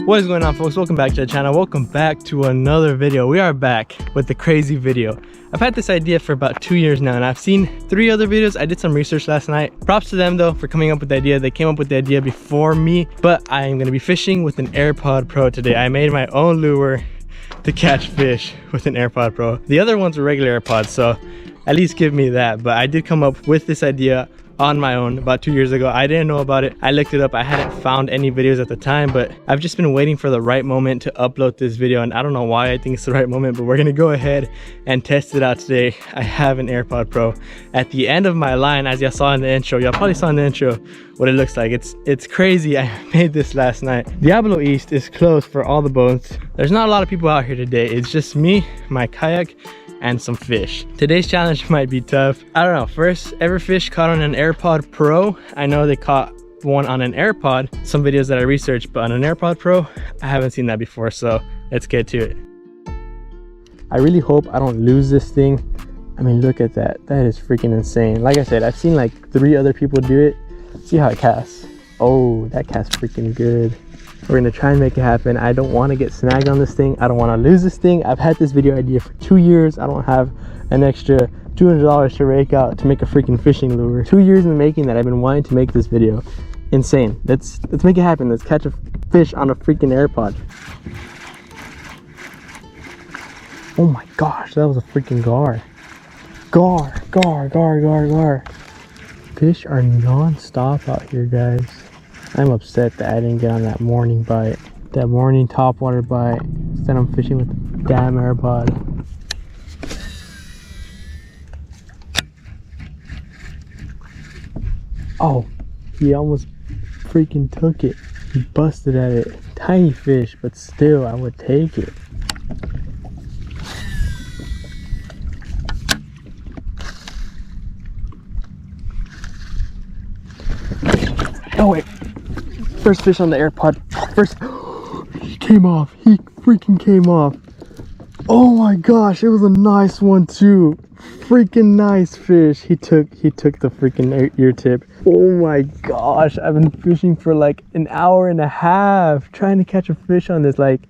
What is going on, folks? Welcome back to the channel. Welcome back to another video. We are back with the crazy video. I've had this idea for about 2 years now, and I've seen 3 other videos. I did some research last night. Props to them though for coming up with the idea. They came up with the idea before me, but I am going to be fishing with an Airpod Pro today. I made my own lure to catch fish with an Airpod Pro. The other ones were regular AirPods, so at least give me that. But I did come up with this idea on my own about 2 years ago. I didn't know about it. I looked it up. I hadn't found any videos at the time, but I've just been waiting for the right moment to upload this video, and I don't know why I think it's the right moment, but we're gonna go ahead and test it out today. I have an Airpod Pro. At the end of my line, as y'all saw in the intro, y'all probably saw in the intro what it looks like. It's crazy. I made this last night. Diablo East is closed for all the boats. There's not a lot of people out here today. It's just me, my kayak, and some fish. Today's challenge might be tough. I don't know, first ever fish caught on an Airpod Pro. I know they caught one on an AirPod, some videos that I researched, but on an Airpod Pro, I haven't seen that before, so let's get to it. I really hope I don't lose this thing. I mean, look at that. That is freaking insane. Like I said, I've seen like 3 other people do it. See how it casts. Oh, that casts freaking good. We're gonna try and make it happen. I don't want to get snagged on this thing. I don't want to lose this thing. I've had this video idea for 2 years. I don't have an extra $200 to rake out to make a freaking fishing lure. 2 years in the making that I've been wanting to make this video. Insane. Let's make it happen. Let's catch a fish on a freaking Airpod. Oh my gosh, that was a freaking gar. Gar. Fish are non-stop out here, guys. I'm upset that I didn't get on that morning bite, that morning topwater bite. Instead I'm fishing with the damn Airpod. Oh, he almost freaking took it. He busted at it. Tiny fish, but still I would take it. Oh wait. First fish on the Airpod. First, he came off. He freaking came off. Oh my gosh, it was a nice one too. Freaking nice fish. He took the freaking ear tip. Oh my gosh, I've been fishing for like an hour and a half trying to catch a fish on this. Like,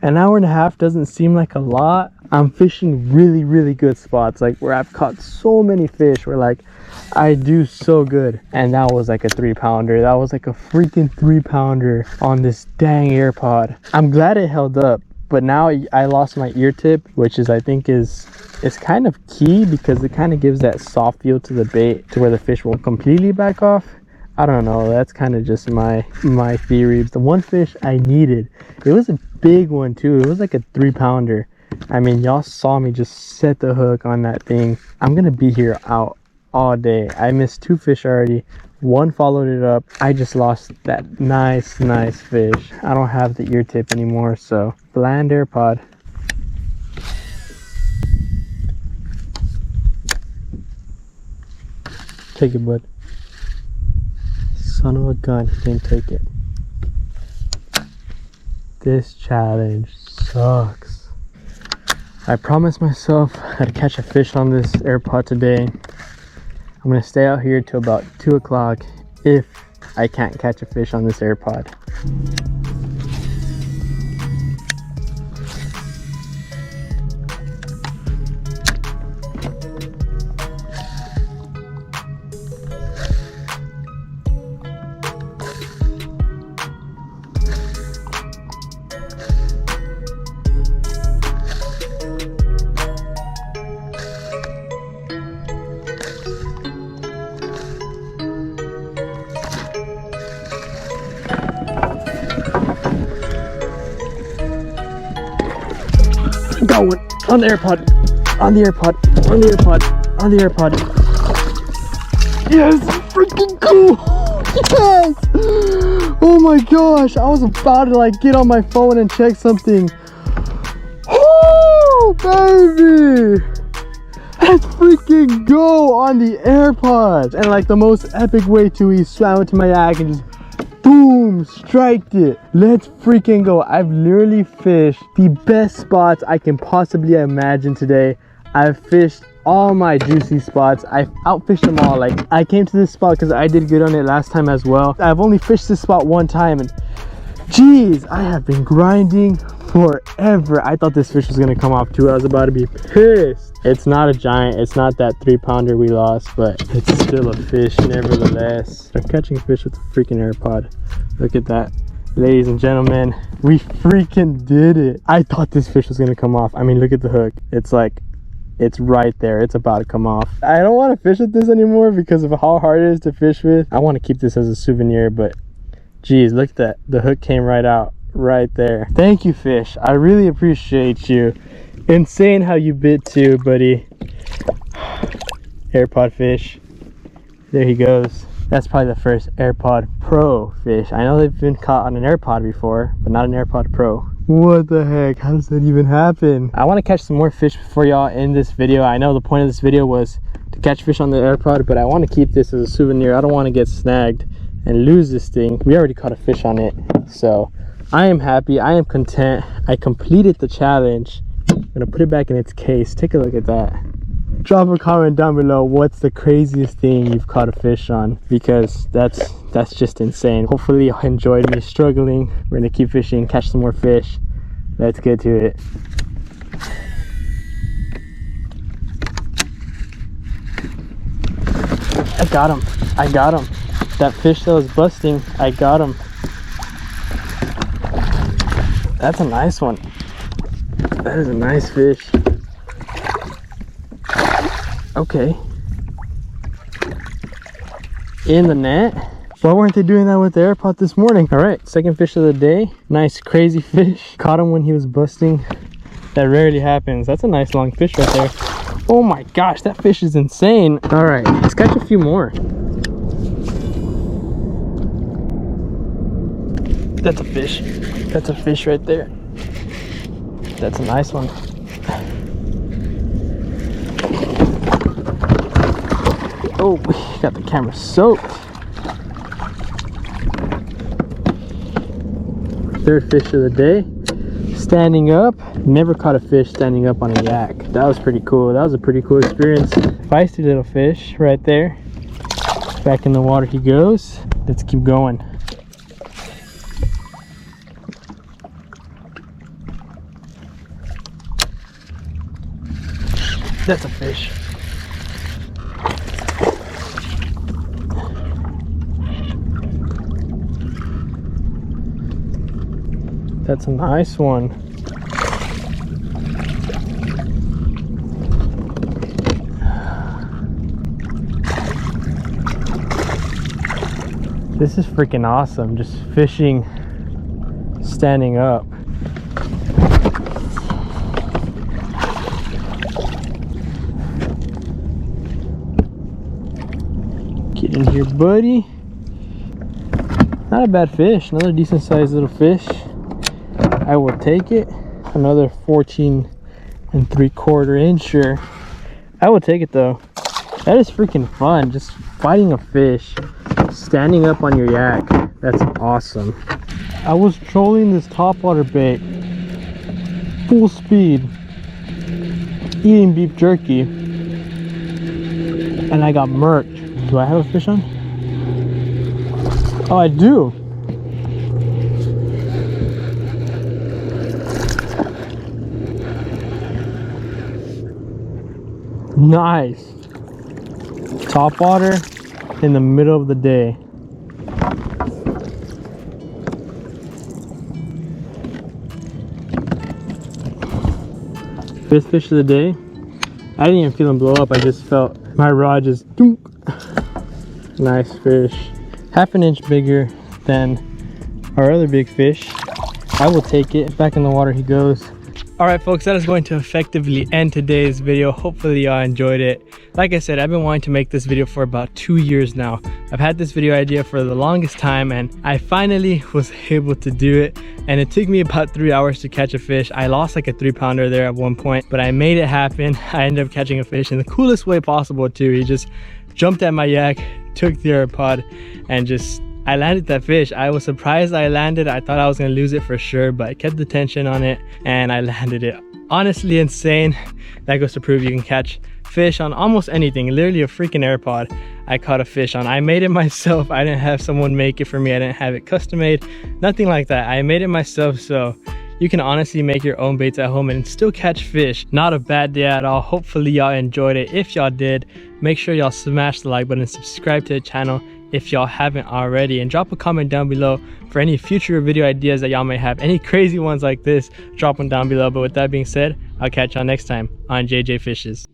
an hour and a half doesn't seem like a lot. I'm fishing really good spots, like where I've caught so many fish where like I do so good. And that was like a 3-pounder. That was like a freaking 3-pounder on this dang Airpod. I'm glad it held up, but now I lost my ear tip, which is I think is kind of key because it kind of gives that soft feel to the bait to where the fish won't completely back off. I don't know, that's kind of just my theory. The one fish I needed, it was a big one too. It was like a 3-pounder. I mean, y'all saw me just set the hook on that thing. I'm gonna be here out all day. I missed 2 fish already. One followed it up. I just lost that nice fish. I don't have the ear tip anymore, so bland Airpod. Take it, bud. Son of a gun, he didn't take it. This challenge sucks. I promised myself I'd catch a fish on this Airpod today. I'm gonna stay out here till about 2 o'clock if I can't catch a fish on this Airpod. Going on the Airpod, on the Airpod, on the Airpod, on the Airpod. Yes, freaking cool. Yes. Oh my gosh, I was about to like get on my phone and check something. Oh baby, let's freaking go on the Airpods. And like the most epic way to, he swam into my yak and just boom, striked it. Let's freaking go. I've literally fished the best spots I can possibly imagine today. I've fished all my juicy spots. I've outfished them all. Like, I came to this spot because I did good on it last time as well. I've only fished this spot one time, and Jeez, I have been grinding forever. I thought this fish was gonna come off too. I was about to be pissed. It's not a giant, it's not that 3-pounder we lost, but it's still a fish nevertheless. I'm catching fish with a freaking Airpod. Look at that. Ladies and gentlemen, we freaking did it. I thought this fish was gonna come off. I mean, look at the hook. It's like, it's right there. It's about to come off. I don't want to fish with this anymore because of how hard it is to fish with. I want to keep this as a souvenir, but geez, look at that. The hook came right out right there. Thank you, fish. I really appreciate you. Insane how you bit too, buddy. Airpod fish. There he goes. That's probably the first Airpod Pro fish. I know they've been caught on an Airpod before, but not an Airpod Pro. What the heck? How does that even happen? I want to catch some more fish for y'all in this video. I know the point of this video was to catch fish on the Airpod, but I want to keep this as a souvenir. I don't want to get snagged and lose this thing. We already caught a fish on it, so I am happy. I am content. I completed the challenge. I'm gonna put it back in its case. Take a look at that. Drop a comment down below what's the craziest thing you've caught a fish on, because that's just insane. Hopefully you enjoyed me struggling. We're gonna keep fishing, catch some more fish. Let's get to it. I got him. I got him. That fish that was busting, I got him. That's a nice one. That is a nice fish. Okay. In the net. Why weren't they doing that with the Airpod this morning? All right, second fish of the day. Nice crazy fish. Caught him when he was busting. That rarely happens. That's a nice long fish right there. Oh my gosh, that fish is insane. All right, let's catch a few more. That's a fish. That's a fish right there. That's a nice one. Oh, got the camera soaked. Third fish of the day. Standing up. Never caught a fish standing up on a yak. That was pretty cool. That was a pretty cool experience. Feisty little fish right there. Back in the water he goes. Let's keep going. That's a fish. That's a nice one. This is freaking awesome, just fishing standing up. Get in here, buddy. Not a bad fish, another decent sized little fish. I will take it. Another 14 3/4 incher. I will take it though. That is freaking fun, just fighting a fish, standing up on your yak. That's awesome. I was trolling this topwater bait, full speed, eating beef jerky, and I got murked. Do I have a fish on? Oh, I do. Nice. Top water in the middle of the day. Fifth fish of the day. I didn't even feel him blow up. I just felt my rod just dunk. Nice fish. Half an inch bigger than our other big fish. I will take it. Back in the water he goes. Alright folks, that is going to effectively end today's video. Hopefully y'all enjoyed it. Like I said, I've been wanting to make this video for about 2 years now. I've had this video idea for the longest time and I finally was able to do it. And it took me about 3 hours to catch a fish. I lost like a 3-pounder there at one point, but I made it happen. I ended up catching a fish in the coolest way possible too. He just jumped at my yak, took the Airpod, and I landed that fish. I was surprised I landed. I thought I was gonna lose it for sure, but I kept the tension on it and I landed it. Honestly insane. That goes to prove you can catch fish on almost anything. Literally a freaking Airpod I caught a fish on. I made it myself. I didn't have someone make it for me. I didn't have it custom made, nothing like that. I made it myself, so you can honestly make your own baits at home and still catch fish. Not a bad day at all. Hopefully y'all enjoyed it. If y'all did, make sure y'all smash the like button, subscribe to the channel if y'all haven't already, and drop a comment down below for any future video ideas that y'all may have. Any crazy ones like this, drop them down below. But with that being said, I'll catch y'all next time on JJ Fishes.